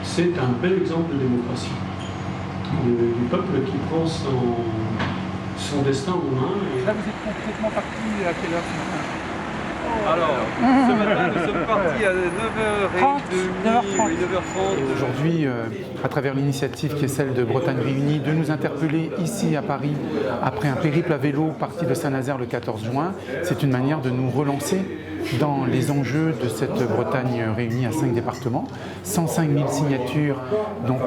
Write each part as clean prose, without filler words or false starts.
C'est un bel exemple de démocratie. Du peuple qui prend son destin en main. Là, vous êtes complètement parti à quelle heure ce matin? Alors, ce matin, nous sommes partis à 9h30 et 9h30. Et aujourd'hui, à travers l'initiative qui est celle de Bretagne Réunie, de nous interpeller ici à Paris, après un périple à vélo parti de Saint-Nazaire le 14 juin, c'est une manière de nous relancer dans les enjeux de cette Bretagne réunie à 5 départements. 105 000 signatures, donc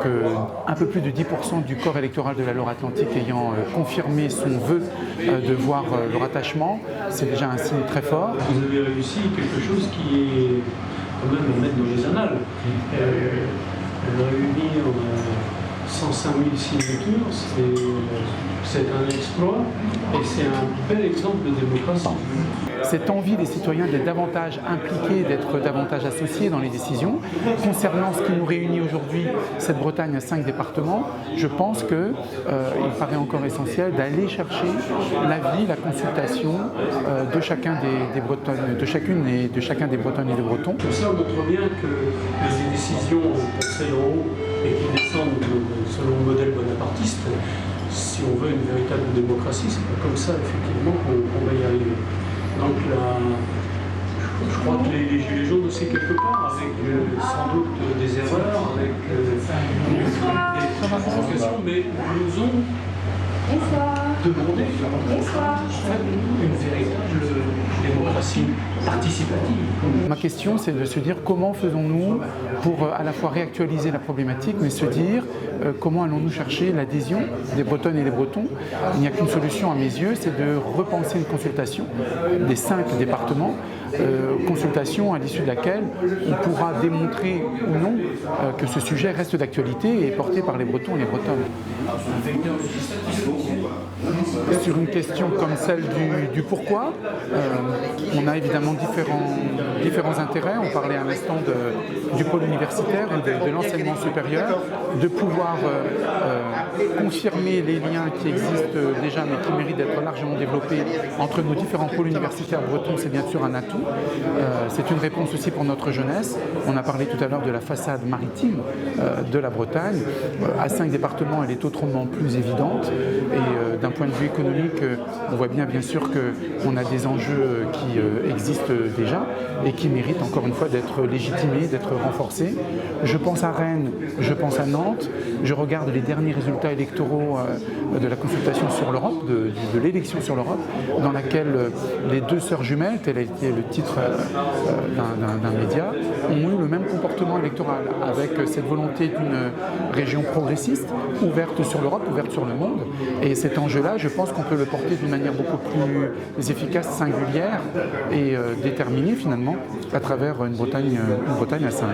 un peu plus de 10% du corps électoral de la Loire-Atlantique ayant confirmé son vœu de voir le rattachement. C'est déjà un signe très fort. Vous avez réussi quelque chose qui est quand même à mettre dans les annales. Réunir 105 000 signatures, c'est un exploit et c'est un bel exemple de démocratie. Cette envie des citoyens d'être davantage impliqués, d'être davantage associés dans les décisions. Concernant ce qui nous réunit aujourd'hui, cette Bretagne à 5 départements, je pense qu'il paraît encore essentiel d'aller chercher l'avis, la consultation de chacun des Bretonnes, de chacune et de chacun des Bretonnes et des Bretons. Tout ça montre bien que les décisions pensées en haut et qui descendent selon le modèle bonapartiste, si on veut une véritable démocratie, c'est pas comme ça effectivement qu'on va y arriver. Donc là, je crois que les Gilets jaunes aussi quelque part, avec sans doute des erreurs, avec des provocations, mais nous ont demandé une véritable démocratie participative. Ma question, c'est de se dire comment faisons-nous pour à la fois réactualiser la problématique, mais se dire comment allons-nous chercher l'adhésion des Bretonnes et des Bretons. Il n'y a qu'une solution à mes yeux, c'est de repenser une consultation des 5 départements, consultation à l'issue de laquelle on pourra démontrer ou non que ce sujet reste d'actualité et porté par les Bretons et les Bretonnes. Sur une question comme celle du pourquoi, on a évidemment différents intérêts. On parlait à l'instant du pôle universitaire ou de l'enseignement supérieur, de pouvoir confirmer les liens qui existent déjà mais qui méritent d'être largement développés entre nos différents pôles universitaires bretons, c'est bien sûr un atout. C'est une réponse aussi pour notre jeunesse. On a parlé tout à l'heure de la façade maritime de la Bretagne. À 5 départements, elle est autrement plus évidente. Et d'un point de vue économique, on voit bien sûr qu'on a des enjeux qui existent déjà et qui méritent encore une fois d'être légitimés, d'être renforcés. Je pense à Rennes, je pense à Nantes, je regarde les derniers résultats électoraux de la consultation sur l'Europe, de l'élection sur l'Europe, dans laquelle les 2 sœurs jumelles, tel a été le titre d'un média, ont eu le même comportement électoral, avec cette volonté d'une région progressiste, ouverte sur l'Europe, ouverte sur le monde. Et cet enjeu-là, je pense qu'on peut le porter d'une manière beaucoup plus efficace, singulière et déterminée finalement, à travers une Bretagne à 5.